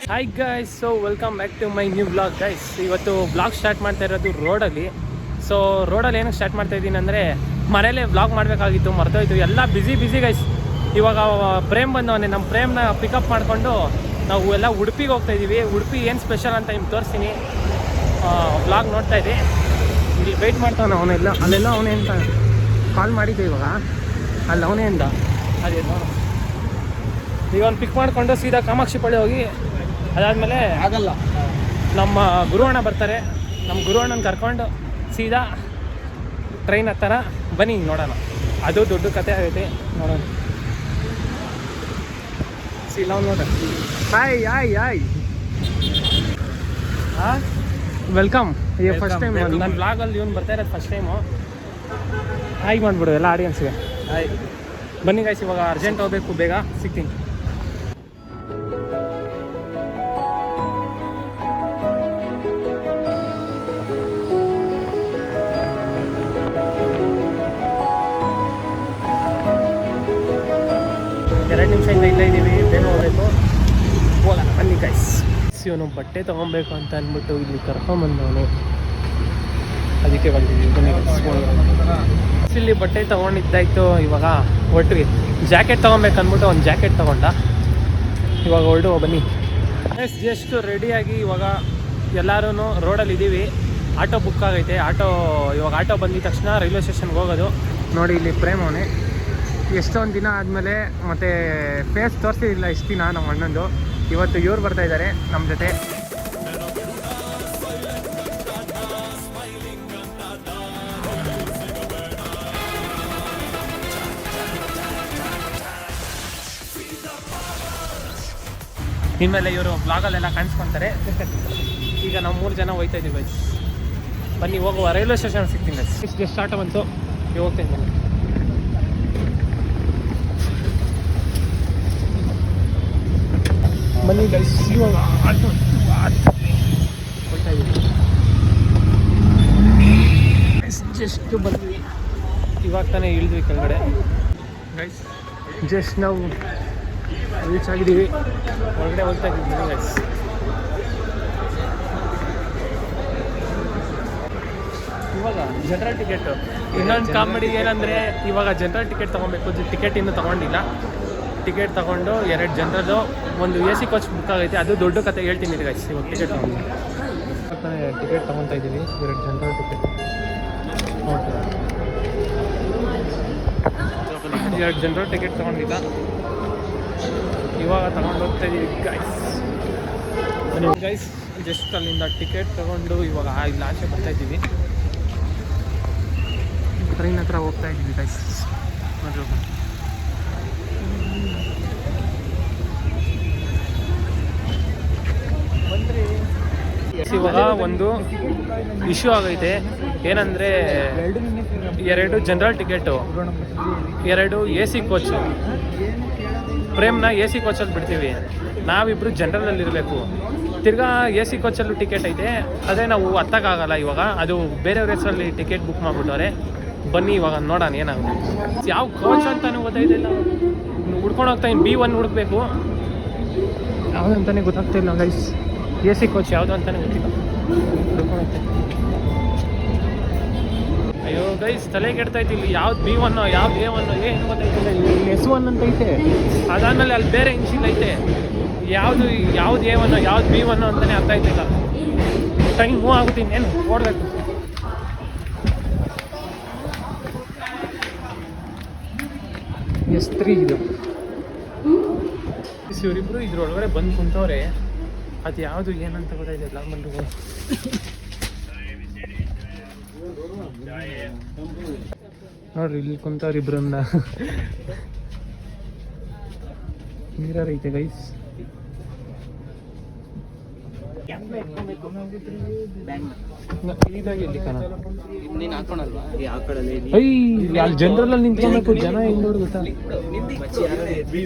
Hi guys, so welcome back to my new blog guys. ಇವತ್ತು blog start ಮಾಡ್ತಾ ಇರೋದು ರೋಡಲ್ಲಿ. ಸೊ ರೋಡಲ್ಲಿ ಏನಕ್ಕೆ ಸ್ಟಾರ್ಟ್ ಮಾಡ್ತಾ ಇದ್ದೀನಿ ಅಂದರೆ, ಮನೇಲೇ ಬ್ಲಾಗ್ ಮಾಡಬೇಕಾಗಿತ್ತು, ಮರ್ತೋಯ್ತು. ಎಲ್ಲ ಬ್ಯುಸಿ ಗೈಸ್. ಇವಾಗ ಪ್ರೇಮ್ ಬಂದವನೇ, ನಮ್ಮ ಪ್ರೇಮ್ನ ಪಿಕಪ್ ಮಾಡಿಕೊಂಡು ನಾವು ಎಲ್ಲ ಉಡುಪಿಗೆ ಹೋಗ್ತಾ ಇದ್ದೀವಿ. ಉಡುಪಿ ಏನು ಸ್ಪೆಷಲ್ ಅಂತ ನಿಮ್ಗೆ ತೋರಿಸ್ತೀನಿ. ಬ್ಲಾಗ್ ನೋಡ್ತಾ ಇದ್ದೆ, ಇಲ್ಲಿ ವೆಯ್ಟ್ ಮಾಡ್ತಾನೆ ಅವನೆಲ್ಲ. ಅಲ್ಲೆಲ್ಲ ಅವನೇ ಅಂತ ಕಾಲ್ ಮಾಡಿದ್ದೆ ಇವಾಗ, ಅಲ್ಲಿ ಅವನೇ ಅಂದ. ಅದೇ ಈಗ ಒಂದು ಪಿಕ್ ಮಾಡಿಕೊಂಡು ಸೀದಾ ಕಾಮಾಕ್ಷಿ ಪಳ್ಳಿ ಹೋಗಿ, ಅದಾದಮೇಲೆ ಆಗಲ್ಲ, ನಮ್ಮ ಗುರುವಣ್ಣ ಬರ್ತಾರೆ. ನಮ್ಮ ಗುರುವಣ್ಣನ ಕರ್ಕೊಂಡು ಸೀದಾ ಟ್ರೈನ್ ಹತ್ತಾರ. ಬನ್ನಿ ನೋಡೋಣ, ಅದು ದೊಡ್ಡ ಕತೆ ಆಗೈತೆ, ನೋಡೋಣ. ಸೀಲಾ ನೋಡ. ಹಾಯ್ ಹಾಂ, ವೆಲ್ಕಮ್. ಈಗ ಫಸ್ಟ್ ಟೈಮ್ ನನ್ನ ಬ್ಲಾಗಲ್ಲಿ ಇವ್ನು ಬರ್ತಾ ಇರೋದು ಫಸ್ಟ್ ಟೈಮು. ಹಾಯ್ ಮಾಡಿಬಿಡು ಎಲ್ಲ ಆಡಿಯನ್ಸ್ಗೆ. ಹಾಯ್, ಬನ್ನಿ ಗೈಸ್, ಇವಾಗ ಅರ್ಜೆಂಟ್ ಹೋಗ್ಬೇಕು, ಬೇಗ ಸಿಗ್ತೀನಿ. ಎರಡು ನಿಮಿಷದಿಂದ ಇಲ್ಲೇ ಇದ್ದೀವಿ, ಬೇಗ ಹೋಗ್ಬೇಕು, ಹೋಗೋಣ ಬನ್ನಿ ಗೈಸ್. ಇವನು ಬಟ್ಟೆ ತೊಗೊಬೇಕು ಅಂತ ಅಂದ್ಬಿಟ್ಟು ಇಲ್ಲಿ ಕರ್ಕೊಂಬಂದವನು, ಅದಕ್ಕೆ ಬಂದಿದ್ದೀವಿ. ಬನ್ನಿ ಗೈಸ್, ಇಲ್ಲಿ ಬಟ್ಟೆ ತೊಗೊಂಡಿದ್ದಾಯ್ತು. ಇವಾಗ ಹೊರಟ್ವಿ. ಜಾಕೆಟ್ ತೊಗೊಬೇಕು ಅಂದ್ಬಿಟ್ಟು ಒಂದು ಜಾಕೆಟ್ ತೊಗೊಂಡ. ಇವಾಗ ಹೊರಡು ಬನ್ನಿ ಗೈಸ್. ಜಸ್ಟ್ ರೆಡಿಯಾಗಿ ಇವಾಗ ಎಲ್ಲರೂ ರೋಡಲ್ಲಿ ಇದ್ದೀವಿ. ಆಟೋ ಬುಕ್ ಆಗೈತೆ. ಇವಾಗ ಆಟೋ ಬಂದಿದ ತಕ್ಷಣ ರೈಲ್ವೆ ಸ್ಟೇಷನ್ಗೆ ಹೋಗೋದು. ನೋಡಿ, ಇಲ್ಲಿ ಪ್ರೇಮ್ ಅವನೇ. ಎಷ್ಟೊಂದು ದಿನ ಆದಮೇಲೆ ಮತ್ತೆ ಫೇಸ್ ತೋರಿಸಿದಿಲ್ಲ ಇಷ್ಟು ದಿನ ನಮ್ಮ ಅಣ್ಣಂದು. ಇವತ್ತು ಇವ್ರು ಬರ್ತಾ ಇದ್ದಾರೆ ನಮ್ಮ ಜೊತೆ. ಇನ್ಮೇಲೆ ಇವರು ಬ್ಲಾಗಲ್ಲೆಲ್ಲ ಕಾಣಿಸ್ಕೊತಾರೆ. ಈಗ ನಾವು 3 ಜನ ಹೋಗ್ತಾ ಇದ್ದೀವಿ ಗೈಸ್. ಬನ್ನಿ ಹೋಗುವ, ರೈಲ್ವೆ ಸ್ಟೇಷನ್ ಸಿಗ್ತೀನಿ ಗೈಸ್. ಎಷ್ಟು ಆಟೋ ಬಂತು, ಈಗ ಹೋಗ್ತೀನಿ ಬನ್ನಿ. ಬನ್ನಿ ಗೈಸ್, ಇವಾಗ ಹೋಗ್ತಾ ಇದ್ದೀವಿ. ಜಸ್ಟ್ ಬಂದ್ವಿ, ಇವಾಗ ತಾನೇ ಇಳಿದ್ವಿ ಕೆಳಗಡೆ ಗೈಸ್. ಜಸ್ಟ್ ನಾವು ರೀಚ್ ಆಗಿದ್ದೀವಿ, ಹೊರಗಡೆ ಹೋಗ್ತಾ ಇದ್ದೀವಿ ಗೈಸ್. ಇವಾಗ ಜನರಲ್ ಟಿಕೆಟು. ಇನ್ನೊಂದು ಕಾಮಿಡಿ ಏನಂದರೆ, ಇವಾಗ ಜನರಲ್ ಟಿಕೆಟ್ ತೊಗೊಬೇಕು. ಟಿಕೆಟ್ ಇನ್ನೂ ತೊಗೊಂಡಿಲ್ಲ. ಟಿಕೆಟ್ ತೊಗೊಂಡು 2 ಜನರಲ್ಲು, ಒಂದು AC ಕೋಚ್ ಬುಕ್ ಆಗೈತೆ. ಅದು ದೊಡ್ಡ ಕತೆ, ಹೇಳ್ತೀನಿ ಗೈಸ್. ಇವಾಗ ಟಿಕೆಟ್ ತೊಗೊಂಡು ಟಿಕೆಟ್ ತೊಗೊತಾ ಇದ್ದೀವಿ, 2 ಜನರಲ್ ಟಿಕೆಟ್. 2 ಜನರಲ್ ಟಿಕೆಟ್ ತೊಗೊಂಡಿಲ್ಲ, ಇವಾಗ ತೊಗೊಂಡು ಹೋಗ್ತಾ ಇದ್ದೀವಿ ಗೈಸ್. ಜಸ್ಟ್ ಅಲ್ಲಿಂದ ಟಿಕೆಟ್ ತೊಗೊಂಡು ಇವಾಗ ಇಲ್ಲಿ ಆಚೆ ಬರ್ತಾ ಇದ್ದೀವಿ. ಟ್ರೈನ್ ಹತ್ರ ಹೋಗ್ತಾ ಇದ್ದೀವಿ ಗೈಸ್. ಇವಾಗ ಒಂದು ಇಶ್ಯೂ ಆಗೈತೆ. ಏನಂದರೆ, 2 ಜನರಲ್ ಟಿಕೆಟು, 2 AC ಕೋಚು. ಪ್ರೇಮ್ನ AC ಕೋಚಲ್ಲಿ ಬಿಡ್ತೀವಿ, ನಾವಿಬ್ಬರು ಜನರಲಲ್ಲಿರಬೇಕು. ತಿರ್ಗಾ AC ಕೋಚಲ್ಲೂ ಟಿಕೆಟ್ ಐತೆ, ಅದೇ ನಾವು ಹತ್ತಕ್ಕಾಗಲ್ಲ ಇವಾಗ. ಅದು ಬೇರೆಯವ್ರ ಹೆಸರಲ್ಲಿ ಟಿಕೆಟ್ ಬುಕ್ ಮಾಡಿಬಿಟ್ಟವ್ರೆ. ಬನ್ನಿ ಇವಾಗ ನೋಡೋಣ ಏನಾಗುತ್ತೆ. ಯಾವ ಕೋಚ್ ಅಂತಲೂ ಗೊತ್ತಾಯ್ತಿಲ್ಲ, ಹುಡ್ಕೊಂಡು ಹೋಗ್ತಾ ಇನ್ನು B1 ಹುಡುಕ್ಬೇಕು. ಯಾವುದು ಅಂತಲೇ ಗೊತ್ತಾಗ್ತಾಯಿಲ್ಲ ಗೈಸ್. AC ಕೋಚ್ ಯಾವುದು ಅಂತಲೇ ಗೊತ್ತಿಲ್ಲ. ಅಯ್ಯೋ ಗೈಸ್, ತಲೆ ಕೆಡ್ತಾಯ್ತು. ಇಲ್ಲಿ ಯಾವ್ದು B1 ಯಾವ್ದು A1 ಏನು ಗೊತ್ತಾಯ್ತಿಲ್ಲ. ಇಲ್ಲಿ S1 ಅಂತ ಐತೆ, ಅದಾದಮೇಲೆ ಅಲ್ಲಿ ಬೇರೆ ಇನ್ಶಿಲ್ ಐತೆ. ಯಾವುದು A1 ಯಾವ್ದು B1 ಅಂತಲೇ ಅರ್ಥ ಆಯ್ತಿಲ್ಲ. ಟೈಮ್ ಮೂವ್ ಆಗುತ್ತೆ, ಇನ್ನೇನು ಓಡಬೇಕು. S3 ಇದು. ಇವರಿಬ್ಬರು ಇದ್ರೊಳಗಡೆ ಬಂದು ಕುಂತವ್ರೆ. ಅದು ಯಾವುದು ಏನಂತ ಗೊತ್ತಾಯ್ತಿಲ್ಲ. ಬಂದು ನೋಡ್ರಿ, ಇಲ್ಲಿ ಕುಂತವ್ರು ಇಬ್ರನ್ನ. ಮಿರರ್ ಐತೆ ಗೈಸ್. ಅಲ್ಲಿ ಜನರಲ್ ನಿಂತ್ಕೊಬೇಕು. ಜನ ಹೆಂಗ್ ನೋಡಿ ಗೊತ್ತಾ,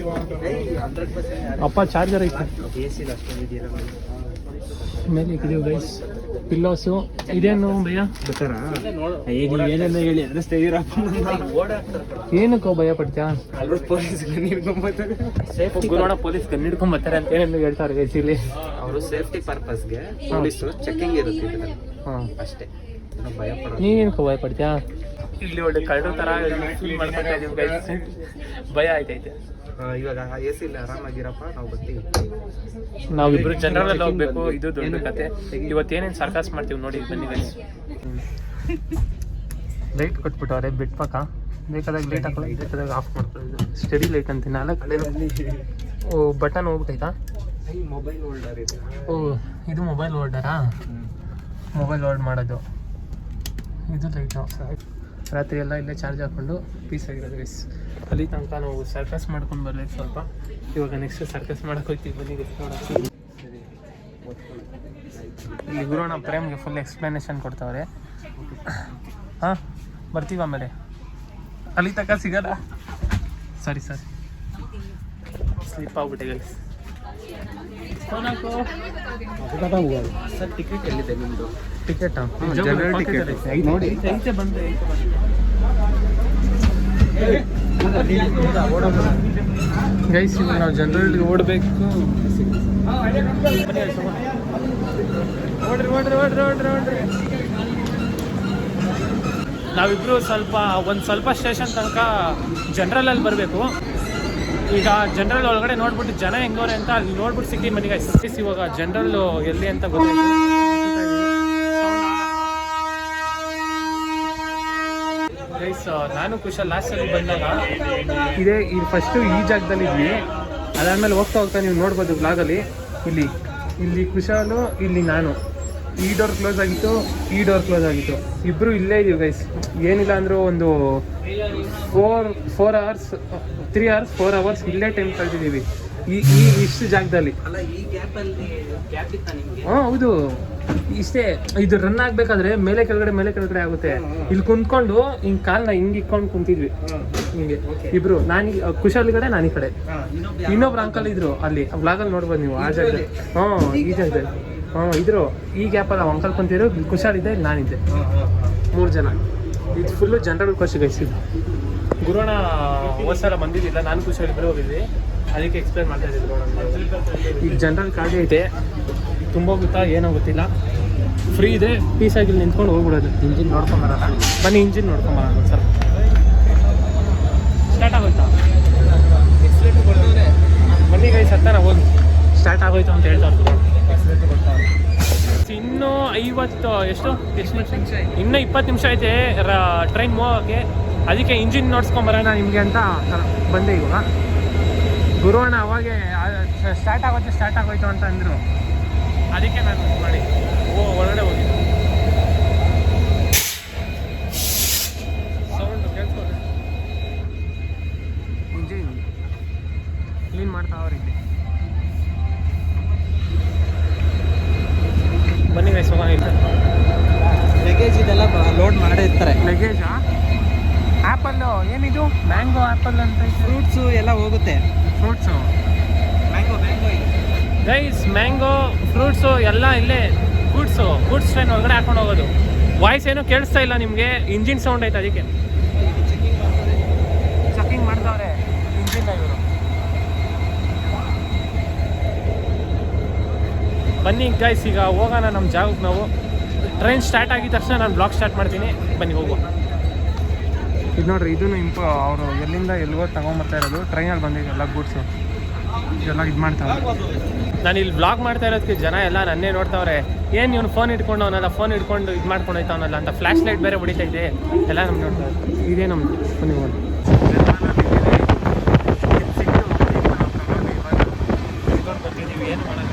ಅಪ್ಪ ಚಾರ್ಜರ್ ಐತೆ. ಮೇಲೆ ಇಕ್ಕಿದೀವಿ ಗೈಸ್ ಪಿಲ್ಲೋಸು. ಇದೇನು ಭಯ ಏನೇನು ಹೇಳಿ ಅನಿಸ್ತಾ ಇದೀರಪ್ಪ. ಏನಕ್ಕೋ ಭಯ ಪಡ್ತೀಯಾ? ಪೊಲೀಸ್ ಗನ್ ಹಿಡ್ಕೊಂಡ್ಬರ್ತಾರೆ. ಗುರುವಾಣ ಪೊಲೀಸ್ ಗನ್ ಹಿಡ್ಕೊಂಡ್ಬರ್ತಾರೆ ಅಂತ ಏನೇನು ಹೇಳ್ತಾರೆ ಗೈಸ್ ಇಲ್ಲಿ. ಅವರು ಸೇಫ್ಟಿ ಪರ್ಪಸ್ಗೆ ಪೊಲೀಸರು ಚೆಕಿಂಗ್ ಇರುತ್ತೆ ಇದರಲ್ಲಿ. ಹಾಂ ಅಷ್ಟೇ, ಭಯ ಪಡೋದು. ನೀನೇನಕ್ಕೋ ಭಯ ಪಡ್ತೀಯಾ? ಇಲ್ಲಿ ಒಳ್ಳೆ ಕಳ್ಳರ ಥರ ಫೀಲ್ ಮಾಡ್ಕೊತಾ ಇದೀವಿ ಗೈಸ್. ಭಯ ಆಯ್ತೈತೆ. ಇವಾಗ ಎ ಸಿ ಇಲ್ಲ, ಆರಾಮಾಗಿರಪ್ಪ, ನಾವು ಬರ್ತೀವಿ. ನಾವಿಬ್ರು ಜನರಲ್ ಹೋಗ್ಬೇಕು. ಇದು ದೊಡ್ಡ ಕತೆ. ಇವತ್ತೇನೇನು ಸರ್ಕಸ್ ಮಾಡ್ತೀವಿ ನೋಡಿ, ಬನ್ನಿ ಗೈಸ್. ಲೈಟ್ ಕೊಟ್ಬಿಟ್ಟವ್ರೆ ಬಿಟ್ ಪಕ್ಕ. ಬೇಕಾದಾಗ ಲೈಟ್ ಹಾಕೊಳ್ಳಿ, ಬೇಕಾದಾಗ ಆಫ್ ಮಾಡ್ಕೊಳ್ಳೋದು. ಸ್ಟಡಿ ಲೈಟ್ ಅಂತ 4 ಕಡೆ. ಓ ಬಟನ್ ಹೋಗ್ಬೇಕಾಯ್ತಾ? ಮೊಬೈಲ್ ಹೋಲ್ಡರ್ ಇದೆ. ಓ ಇದು ಮೊಬೈಲ್ ಹೋಲ್ಡರಾ? ಮೊಬೈಲ್ ಹೋಲ್ಡ್ ಮಾಡೋದು ಇದು ಲೈಟು. ರಾತ್ರಿ ಎಲ್ಲ ಇಲ್ಲೇ ಚಾರ್ಜ್ ಹಾಕ್ಕೊಂಡು ಪೀಸ್ ಆಗಿರೋದು ಗೈಸ್. ಅಲ್ಲಿ ತನಕ ನಾವು ಸರ್ಕಸ್ ಮಾಡ್ಕೊಂಡು ಬರ್ಬೇಕು ಸ್ವಲ್ಪ. ಇವಾಗ ನೆಕ್ಸ್ಟ್ ಸರ್ಕಸ್ ಮಾಡಕ್ಕೆ ಹೋಗ್ತೀವಿ, ಬನ್ನಿ ಗೈಸ್ ನೋಡೋಕ್ಕೆ. ಇಲ್ಲಿ ಗುರುವಣ್ಣ ಪ್ರೇಮ್ಗೆ ಫುಲ್ ಎಕ್ಸ್ಪ್ಲನೇಷನ್ ಕೊಡ್ತಾವ್ರೆ. ಹಾಂ ಬರ್ತೀವಿ ಆಮೇಲೆ. ಅಲ್ಲಿ ತನಕ ಸಿಗಲ್ಲ. ಸರಿ ಸ್ಲಿಪ್ ಆಗ್ಬಿಟ್ಟೆ ಗೈಸ್. ಸರ್ ಟಿಕೆಟ್ ಎಲ್ಲಿದೆ ನಿಮ್ಮದು? ಟಿಕೆಟ್ ಜನರಲ್ ಟಿಕೆಟ್ ನೋಡಿ. ಐತೆ ಬಂದರೆ ಗೈಸ್ ಇವಾಗ ನಾವು ಜನರಲ್ ಓಡಬೇಕು. ಓಡ್ರಿ. ನಾವಿಬ್ರು ಸ್ವಲ್ಪ ಸ್ಟೇಷನ್ ತನಕ ಜನರಲಲ್ಲಿ ಬರಬೇಕು. ಈಗ ಜನರಲ್ ಒಳಗಡೆ ನೋಡ್ಬಿಟ್ಟು ಜನ ಹೆಂಗವ್ರೆ ಅಂತ ಅಲ್ಲಿ ನೋಡ್ಬಿಟ್ಟು ಸಿಗ್ತೀವಿ ಮನೆ ಗೈಸ್. ಇವಾಗ ಜನರಲ್ ಎಲ್ಲಿ ಅಂತ ಗೊತ್ತಾಯ್ತು. ಗೈಸ್ ನಾನು ಕುಶಲ್ ಲಾಸ್ಟಲ್ಲಿ ಬಂದಾಗ ಇದೇ ಫಸ್ಟು ಈ ಜಾಗದಲ್ಲಿ ಇದ್ವಿ. ಅದಾದಮೇಲೆ ಹೋಗ್ತಾ ನೀವು ನೋಡ್ಬೋದು ಬ್ಲಾಗಲ್ಲಿ. ಇಲ್ಲಿ ಕುಶಾಲು, ಇಲ್ಲಿ ನಾನು. ಈ ಡೋರ್ ಕ್ಲೋಸ್ ಆಗಿತ್ತು, ಈ ಡೋರ್ ಕ್ಲೋಸ್ ಆಗಿತ್ತು. ಇಬ್ಬರು ಇಲ್ಲೇ ಇದೀವಿ ಗೈಸ್. ಏನಿಲ್ಲ ಅಂದರೂ ಒಂದು 4 hours 3 hours 4 hours ಇಲ್ಲೇ ಟೈಮ್ ಕಳೆದಿದ್ದೀವಿ ಈ ಇಷ್ಟು ಜಾಗದಲ್ಲಿ. ಹಾಂ ಹೌದು, ಇಷ್ಟೇ. ಇದು ರನ್ ಆಗಬೇಕಾದ್ರೆ ಮೇಲೆ ಕೆಳಗಡೆ ಆಗುತ್ತೆ. ಇಲ್ಲಿ ಕುಂತ್ಕೊಂಡು ಹಿಂಗೆ ಕಾಲನ್ನ ಹಿಂಗೆ ಇಟ್ಕೊಂಡು ಕುಂತಿದ್ವಿ ಹಿಂಗೆ ಇಬ್ರು. ಕುಶಾಲ್ ಕಡೆ, ನಾನು ಈ ಕಡೆ. ಇನ್ನೊಬ್ರು ಅಂಕಲ್ ಇದ್ರು ಅಲ್ಲಿ ಬ್ಲಾಗಲ್ಲಿ ನೋಡ್ಬೋದು ನೀವು ಆ ಜಾಗದಲ್ಲಿ. ಈ ಜಾಗದಲ್ಲಿ ಇದ್ರು. ಈ ಗ್ಯಾಪಲ್ಲಿ ಅಂಕಲ್ ಕುಂತಿದ್ರು, ಕುಶಾಲ್ ಇದ್ದೆ, ನಾನಿದ್ದೆ. 3 ಜನ. ಇದು ಫುಲ್ಲು ಜನರಲ್ ಕೋರ್ಸ್ ಗೈಸಿದ್ದು. ಗುರುವಣ್ಣ ಹೋದ್ಸಲ ಬಂದಿದ್ದಿಲ್ಲ, ನಾನು ಕುಶಾಲ್ ಇಬ್ಬರು ಹೋಗಿದ್ವಿ. ಅದಕ್ಕೆ ಎಕ್ಸ್ಪ್ಲೇನ್ ಮಾಡ್ತಾ ಇದ್ದಿದ್ರು. ಈಗ ಜನರಲ್ ಖಾಲಿ ಐತೆ, ತುಂಬ ಗೊತ್ತಾ ಏನೋ ಗೊತ್ತಿಲ್ಲ. ಫ್ರೀ ಇದೆ, ಪೀಸಾಗಿ ನಿಂತ್ಕೊಂಡು ಹೋಗ್ಬಿಡೋದು. ಇಂಜಿನ್ ನೋಡ್ಕೊಂಬರೋಣ ಬನ್ನಿ. ಇಂಜಿನ್ ನೋಡ್ಕೊಂಬರೋಣ ಒಂದ್ಸಲ. ಸ್ಟಾರ್ಟ್ ಆಗೋಯ್ತಾ? ಬನ್ನಿ ಗೈಸ್, ಹತ್ತಾನ ಹೋಗಿ. ಸ್ಟಾರ್ಟ್ ಆಗೋಯ್ತು ಅಂತ ಹೇಳ್ತಾರೆ. ಇನ್ನೂ 50 ಎಷ್ಟು ನಿಮಿಷ? ಇನ್ನೂ 20 ನಿಮಿಷ ಐತೆ ಟ್ರೈನ್ ಮೂವ್ ಆಗೋಕ್ಕೆ. ಅದಕ್ಕೆ ಇಂಜಿನ್ ನೋಡ್ಸ್ಕೊಂಬರೋಣ ನಿಮಗೆ ಅಂತ ಬಂದೆ ಇವಾಗ. ಗುರುವಣ್ಣ ಅವಾಗೆ ಸ್ಟಾರ್ಟ್ ಆಗೋಯ್ತು ಅಂತ ಅಂದರು. ಅದಕ್ಕೆ ನಾನು ಮಾಡಿ ಒಳಗಡೆ ಹೋಗಿದ್ದೆ. ಸೌಂಡು ಕೇಳಿಸ್ಕೊಂಡೆ. ಇಂಜಿನ್ ಕ್ಲೀನ್ ಮಾಡ್ತಾವ್ರಿ ಇಲ್ಲಿ. ಬನ್ನಿ ಗೈಸ್ ಹೋಗೋಣ. ಇಲ್ಲ ಲಗೇಜ್ ಇದೆಲ್ಲ ಲೋಡ್ ಮಾಡೇ ಇರ್ತಾರೆ. ಲಗೇಜಾ? ಆ್ಯಪಲ್ಲು ಏನಿದು? ಮ್ಯಾಂಗೋ ಆ್ಯಪಲ್ ಅಂತ. ಫ್ರೂಟ್ಸು ಎಲ್ಲ ಹೋಗುತ್ತೆ. Fruits mango guys, mango fruits ಎಲ್ಲ ಇಲ್ಲೇ. ಗೂಡ್ಸ್ ಟ್ರೈನ್ ಒಳಗಡೆ ಹಾಕೊಂಡು ಹೋಗೋದು. ವಾಯ್ಸ್ ಏನೂ ಕೇಳಿಸ್ತಾ ಇಲ್ಲ ನಿಮಗೆ, ಇಂಜಿನ್ ಸೌಂಡ್ ಐತೆ. ಅದಕ್ಕೆ ಚೆಕಿಂಗ್ ಮಾಡ್ತಾವ್ರೆ ಇಂಜಿನ್ ಇವರು. ಬನ್ನಿ ಗೈಸ್, ಈಗ ಹೋಗೋಣ ನಮ್ಮ ಜಾಗಕ್ಕೆ. ನಾವು ಟ್ರೈನ್ ಸ್ಟಾರ್ಟ್ ಆಗಿದ ತಕ್ಷಣ ನಾನು ಬ್ಲಾಗ್ ಸ್ಟಾರ್ಟ್ ಮಾಡ್ತೀನಿ. ಬನ್ನಿ ಹೋಗುವ. ಇದು ನೋಡ್ರಿ, ಇದೂ ಅವರು ಎಲ್ಲಿಂದ ಎಲ್ಲಿಗೋ ತಗೊಂಬರ್ತಾ ಇರೋದು. ಟ್ರೈನಲ್ಲಿ ಬಂದಿದೆ ಎಲ್ಲ ಗೂಡ್ಸು ಎಲ್ಲ ಇದು ಮಾಡ್ತಾವೆ. ನಾನು ಇಲ್ಲಿ ಬ್ಲಾಗ್ ಮಾಡ್ತಾ ಇರೋದಕ್ಕೆ ಜನ ಎಲ್ಲ ನನ್ನೇ ನೋಡ್ತಾವ್ರೆ. ಏನು ಇವನು ಫೋನ್ ಇಟ್ಕೊಂಡು ಅವನೆಲ್ಲ ಫೋನ್ ಹಿಡ್ಕೊಂಡು ಇದು ಮಾಡ್ಕೊಂಡು ಹೋಯ್ತಾವನಲ್ಲ ಅಂತ. ಫ್ಲ್ಯಾಶ್ ಲೈಟ್ ಬೇರೆ ಹೊಡಿತಾ ಇದೆ. ಎಲ್ಲ ನಮ್ಗೆ ನೋಡ್ತಾರೆ. ಇದೇ ನಮ್ಮದು ಬನ್ನಿ ಹೋಗಿ. ಬರ್ತಿದ್ದೀವಿ, ಏನು ಮಾಡೋದು.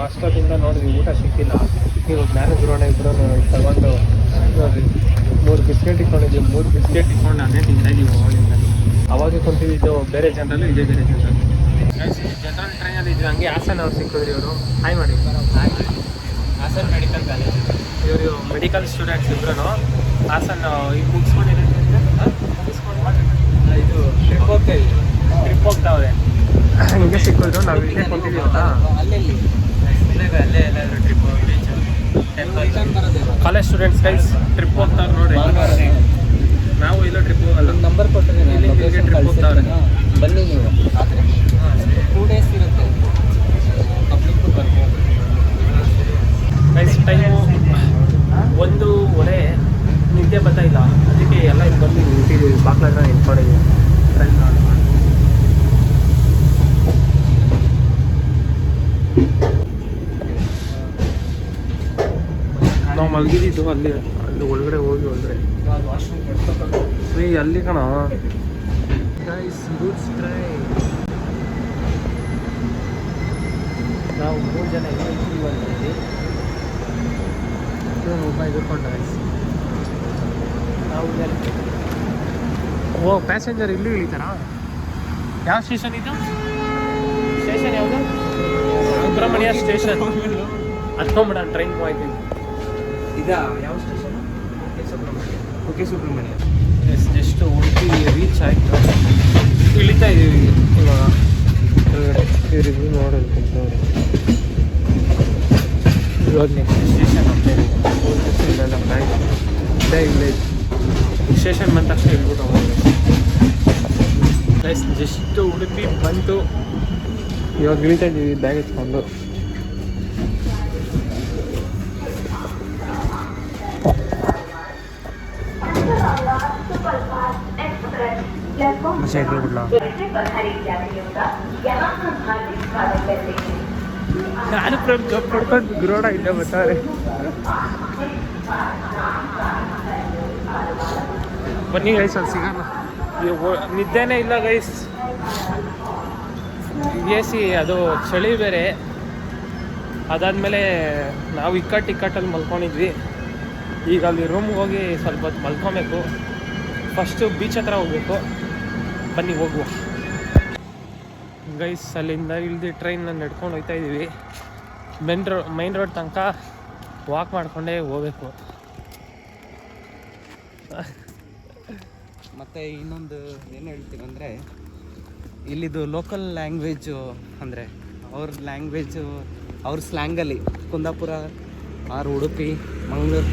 ಅಷ್ಟೊತ್ತಿಂದ ನೋಡಿದ್ವಿ ಊಟ ಸಿಕ್ಕಿಲ್ಲ. ಇವಾಗ ನಾನು ಗುರುವಣ್ಣ ಇಬ್ಬರು ತಗೊಂಡು ನೋಡಿರಿ 3 ಬಿಸ್ಕೆಟ್ ಇಟ್ಕೊಂಡಿದ್ವಿ. 3 ಬಿಸ್ಕೆಟ್ ಇಟ್ಕೊಂಡು ನಾನೇ ತಿಂತಾಯಿದ್ದೀವಿ. ಅವಾಗೆ ಕುಂತಿದ್ದು ಬೇರೆ ಜನರಲ್ಲೂ, ಇದೇ ಬೇರೆ ಜನರಲ್. ಜನರಲ್ ಟ್ರೈನಲ್ಲಿ ಇದ್ವಿ. ಹಂಗೆ ಹಾಸನ್ ಅವ್ರು ಸಿಕ್ಕಿದ್ರಿ. ಇವರು ಹಾಯ್ ಮಾಡಿ. Hassan medical college. ಇವರು ಮೆಡಿಕಲ್ ಸ್ಟೂಡೆಂಟ್ಸ್ ಇಬ್ಬರು. ಹಾಸನ ಈಗ ಮುಗಿಸ್ಕೊಂಡಿರೋದು ಇದು ಟ್ರಿಪ್ ಹೋಗ್ತಾ ಇದ್ದೀವಿ. ಟ್ರಿಪ್ ಹೋಗ್ತಾವ್ರೆ. ಹಿಂಗೆ ಸಿಕ್ಕೋದು ನಾವು ಇಲ್ಲೇ ಕೊಟ್ಟಿದ್ದೀವಲ್ಲ, ಅಲ್ಲೇ ಎಲ್ಲಾದರೂ trip beach temple college students guys trip ಹೋಗ್ತಾವ್ರೆ ನೋಡ್ರಿ. ನಾವು ಇಲ್ಲೋ ಟ್ರಿಪ್ ಹೋಗಲ್ಲ. ನಂಬರ್ ಕೊಟ್ಟಿದ್ದೀನಿ, ಇಲ್ಲಿಗೆ trip ಹೋಗ್ತಾವ್ರೆ. ಬನ್ನಿ ನೀವು. ಆದರೆ 2 days ಇರುತ್ತೆ, ಪಬ್ಲಿಕ್ಕು ಬರ್ಬೋದು. ಗೈಸ್ ಟೈಮು 1:15 ನಿದ್ದೆ ಬರ್ತಾ ಇಲ್ಲ, ಅದಕ್ಕೆ ಎಲ್ಲ ಇಲ್ಲಿ ಬಂದು ನಿಂತಿದ್ದೀವಿ. ಬಾಕ್ಲಾಗ ನಿಂತ್ಕೊಂಡಿದ್ದೀವಿ ಟ್ರೈನ್ ನೋಡಿ. ನಾವು ಮಲಗಿದ್ದು ಅಲ್ಲಿ ಒಳಗಡೆ ಹೋಗಿ ಹೋದ್ರೆ ಅಲ್ಲಿ ಕಣ ಗೈಸ್ ಗೂಡ್ಸ್ ಟ್ರೈನ್. ನಾವು 3 ಜನ ಇದ್ದೀವಿ ಅಂತೇಳಿ ಒಬ್ಬ ಎದುರ್ಕೊಂಡ ಗೈಸ್. ನಾವು ಓ ಪ್ಯಾಸೆಂಜರ್ ಇಲ್ಲೂ ಇಳಿತಾರಾ? ಯಾವ ಸ್ಟೇಷನ್ ಇದು? ಸ್ಟೇಷನ್ ಯಾವುದು? ಸುಬ್ರಹ್ಮಣ್ಯ ಸ್ಟೇಷನ್. ಹತ್ಕೊಂಬಿಡ ಟ್ರೈನ್ ಹೋಯ್ತೀವಿ. ಇದಾ ಯಾವ station? Kukke Subrahmanya. Yes just Udupi reach ಆಯಿತು. ಇಳಿತಾ ಇದ್ದೀವಿ ಇವಾಗ ಹೊರಗಡೆ. ಇವರಿಗೂ ನೋಡೋದು ಕುಂತವ್ರೆ. ಇವಾಗ ನೆಕ್ಸ್ಟ್ ಸ್ಟೇಷನ್ ಅಂತೇಳಿ ಇಲ್ಲೆಲ್ಲ ಬ್ಯಾಗ್ ಇಲ್ಲೇ ಸ್ಟೇಷನ್ ಬಂದ ತಕ್ಷಣ ಇಳ್ಬಿಟ್ಟು ಹೋಗ್ಬೇಕು. ಜಸ್ಟ್ ಉಡುಪಿ ಬಂತು, ಇವಾಗ ಇಳಿತಾ ಇದ್ದೀವಿ ಬ್ಯಾಗ್ ಎತ್ಕೊಂಡು. ನಾನು ಜಪ್ ಪಡ್ಕೊಂಡು ಗ್ರೋಡ ಇಲ್ಲೇ ಬರ್ತಾರೆ. ಬನ್ನಿ ಗೈಸ್ ಅಲ್ಲಿ ಸಿಗೋಣ. ನಿದ್ದೆನೇ ಇಲ್ಲ ಗೈಸ್. ಎ ಸಿ ಅದು ಚಳಿ ಬೇರೆ. ಅದಾದಮೇಲೆ ನಾವು ಇಕ್ಕಟ್ಟಲ್ಲಿ ಮಲ್ಕೊಂಡಿದ್ವಿ. ಈಗ ಅಲ್ಲಿ ರೂಮ್ಗೆ ಹೋಗಿ ಸ್ವಲ್ಪ ಹೊತ್ತು ಮಲ್ಕೊಬೇಕು. ಫಸ್ಟು ಬೀಚ್ ಹತ್ರ ಹೋಗಬೇಕು. ಬನ್ನಿ ಹೋಗುವ ಗೈಸ್. ಅಲ್ಲಿಂದ ಇಳ್ದು ಟ್ರೈನ್ನ ನಡ್ಕೊಂಡು ಹೋಗ್ತಾ ಇದ್ದೀವಿ. ಮೈನ್ ರೋಡ್ ತನಕ ವಾಕ್ ಮಾಡಿಕೊಂಡೇ ಹೋಗ್ಬೇಕು. ಮತ್ತು ಇನ್ನೊಂದು ಏನು ಹೇಳ್ತೀನಿ ಅಂದರೆ, ಇಲ್ಲಿದು ಲೋಕಲ್ ಲ್ಯಾಂಗ್ವೇಜು ಅಂದರೆ ಅವ್ರ ಲ್ಯಾಂಗ್ವೇಜು ಅವ್ರ ಸ್ಲ್ಯಾಂಗಲ್ಲಿ ಕುಂದಾಪುರ ಆರು ಉಡುಪಿ ಮಂಗಳೂರು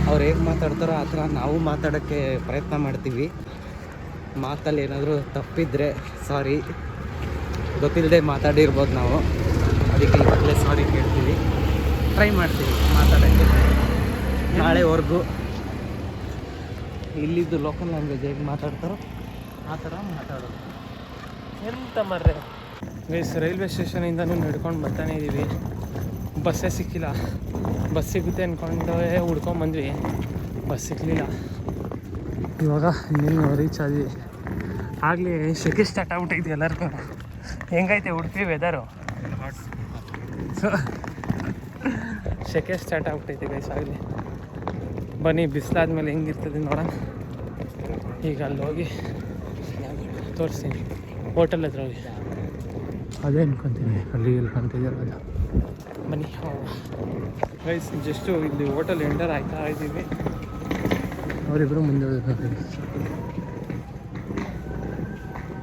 ಅವ್ರು ಹೇಗೆ ಮಾತಾಡ್ತಾರೋ ಆ ಥರ ನಾವು ಮಾತಾಡೋಕ್ಕೆ ಪ್ರಯತ್ನ ಮಾಡ್ತೀವಿ. ಮಾತಲ್ಲಿ ಏನಾದರೂ ತಪ್ಪಿದರೆ ಸಾರಿ, ಗೊತ್ತಿಲ್ಲದೆ ಮಾತಾಡಿರ್ಬೋದು ನಾವು. ಅದಕ್ಕೆ ಇವಾಗಲೇ ಸಾರಿ ಕೇಳ್ತೀವಿ. ಟ್ರೈ ಮಾಡ್ತೀವಿ ಮಾತಾಡೋಕ್ಕೆ ನಾಳೆವರೆಗೂ. ಇಲ್ಲಿದ್ದು ಲೋಕಲ್ ಲ್ಯಾಂಗ್ವೇಜ್ ಹೇಗೆ ಮಾತಾಡ್ತಾರೋ ಆ ಥರ ಮಾತಾಡೋದು. ಎಂತ ಮರ್ರೆ ಗೈಸ್, ರೈಲ್ವೆ ಸ್ಟೇಷನಿಂದನೂ ನಡ್ಕೊಂಡು ಬರ್ತಾನೆ ಇದ್ದೀವಿ. ಬಸ್ಸೇ ಸಿಕ್ಕಿಲ್ಲ. ಬಸ್ ಸಿಗುತ್ತೆ ಅಂದ್ಕೊಂಡು ಹುಡ್ಕೊಂಬಂದ್ವಿ, ಬಸ್ ಸಿಕ್ಕಲಿಲ್ಲ. ಇವಾಗ ಇನ್ನೇನು ರೀಚ್ ಆದ್ವಿ. ಆಗಲೇ ಸೆಕೆ ಸ್ಟಾರ್ಟ್ ಆಗ್ಬಿಟ್ಟೈತಿ ಎಲ್ಲರಿಗೂ. ಹೆಂಗೈತೆ ಉಡುಪಿ ವೆದರು? ಸೆಕೆ ಸ್ಟಾರ್ಟ್ ಆಗ್ಬಿಟ್ಟೈತಿ ಗೈಸ್ ಆಗಲಿ. ಬನ್ನಿ ಬಿಸಿಲಾದ್ಮೇಲೆ ಹೆಂಗಿರ್ತದೆ ನೋಡೋಣ. ಈಗ ಅಲ್ಲಿ ಹೋಗಿ ತೋರಿಸ್ತೀನಿ, ಹೋಟೆಲ್ ಹತ್ರ ಹೋಗಿ. ಅದೇ ಅನ್ಕೊತೀನಿ ಅಲ್ಲಿ ಅನ್ಕೊಂತಿದ್ದೀರಲ್ಲ. ಬನ್ನಿ ಗೈಸ್, ಜಸ್ಟು ಇಲ್ಲಿ ಹೋಟೆಲ್ ಎಂಟರ್ ಆಯ್ತಾ ಇದ್ದೀವಿ. ಅವರಿಬ್ಬರು ಮುಂದೆ ಹೋಗ್ಬೇಕು.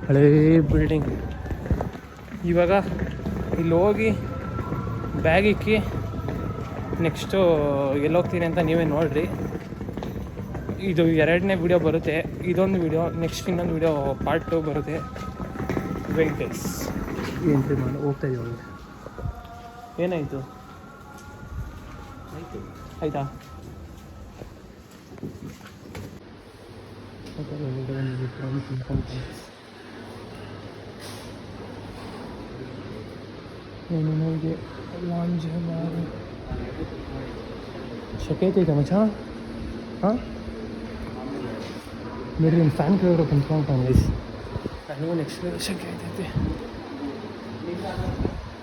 ಹಳೇ ಬಿಲ್ಡಿಂಗ್. ಇವಾಗ ಇಲ್ಲಿ ಹೋಗಿ ಬ್ಯಾಗ್ ಇಕ್ಕಿ ನೆಕ್ಸ್ಟು ಎಲ್ಲೋಗ್ತೀನಿ ಅಂತ ನೀವೇ ನೋಡಿರಿ. ಇದು 2ನೇ ವಿಡಿಯೋ ಬರುತ್ತೆ. ಇದೊಂದು ವಿಡಿಯೋ, ನೆಕ್ಸ್ಟ್ ಇನ್ನೊಂದು ವಿಡಿಯೋ ಪಾರ್ಟ್ 2 ಬರುತ್ತೆ. ವೆಯ್ಟ್ ಗೈಸ್, ಎಂಟ್ರಿ ಮಾಡಿ ಹೋಗ್ತಾ ಇದ್ದೀವಿ. ಏನಾಯಿತು? ಆಯಿತಾ? ಏನು ನನಗೆ ಲಾಂಜ್ ಮಾಡಿ ಶೆಕೆ ಐತೈತೆ ಮಚ್ಚ. ಹಾಂ ನೋಡ್ರಿ, ನಿಮ್ಮ ಫ್ಯಾನ್ ಕೆಳಗಡೆ ಕುಂತ್ಕೊಂಡ್ತಾನೆ ಗೈಸ್. ನನಗೂ ನೆಕ್ಸ್ಟ್ ಶೆಕೆ ಐತೈತೆ.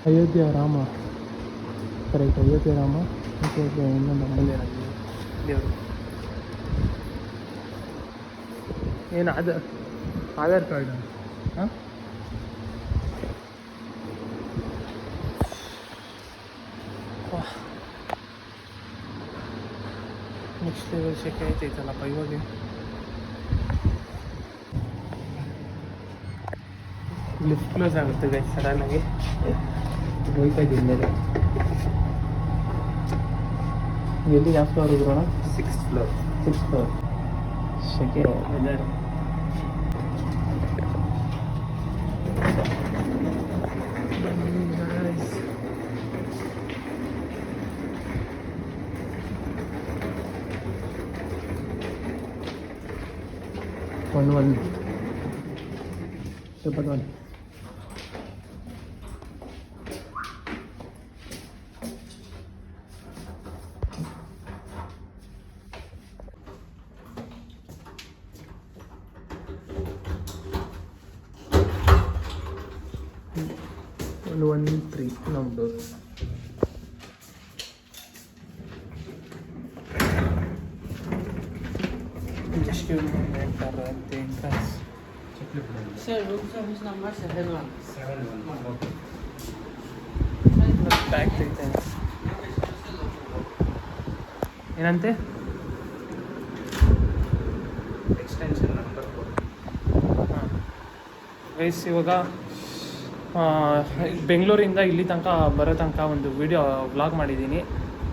ಅಯೋಧ್ಯ ರಾಮ, ಕರೆಕ್ಟ್, ಅಯೋಧ್ಯ ರಾಮ. ಇನ್ನೊಂದು ನಮ್ಮಲ್ಲಿ ದೇವರು ಏನು ಆಧಾರ್ ಕಾರ್ಡ್. ಹಾಂ ನೆಕ್ಸ್ಟ್ ಲೆವೆಲ್ ಶೆಕೆ ಆಯ್ತೈತಲ್ಲಪ್ಪ ಇವಾಗ. ಲಿಫ್ಟ್ ಕ್ಲೋಸ್ ಆಗುತ್ತೆ ಗೈಸ್ ಸಡನ್ನಾಗಿ. ಹೋಯ್ತಾ ಇದ್ದೀನಿ ಮೇಲೆ. ಎಲ್ಲಿ ಯಾವ ಫ್ಲೋರ್ ಇದ್ರೋಣ? 6th floor. 6th floor. ಶೆಕೆ weather. one super one. One 3 number. Just give me a minute or anything, guys. Sir, room service number 71. 71. Back ಐತೆ ಏನಂತೆ? Extension number 4. ಗೈಸ್ ಇವಾಗ ಬೆಂಗಳೂರಿಂದ ಇಲ್ಲಿ ತನಕ ಬರೋ ತನಕ ಒಂದು ವಿಡಿಯೋ ವ್ಲಾಗ್ ಮಾಡಿದ್ದೀನಿ.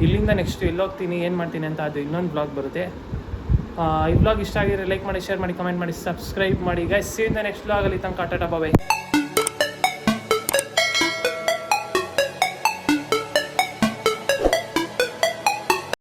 ಇಲ್ಲಿಂದ ನೆಕ್ಸ್ಟ್ ಎಲ್ಲೋಗ್ತೀನಿ ಏನು ಮಾಡ್ತೀನಿ ಅಂತ ಅದು ಇನ್ನೊಂದು ವ್ಲಾಗ್ ಬರುತ್ತೆ. ಈ ವ್ಲಾಗ್ ಇಷ್ಟ ಆಗಿದ್ರೆ ಲೈಕ್ ಮಾಡಿ, ಶೇರ್ ಮಾಡಿ, ಕಮೆಂಟ್ ಮಾಡಿ, ಸಬ್ಸ್ಕ್ರೈಬ್ ಮಾಡಿ guys. C in the next vlog. ಅಲ್ಲಿ ತನಕ ಟಾಟಾ ಬಾಯ್.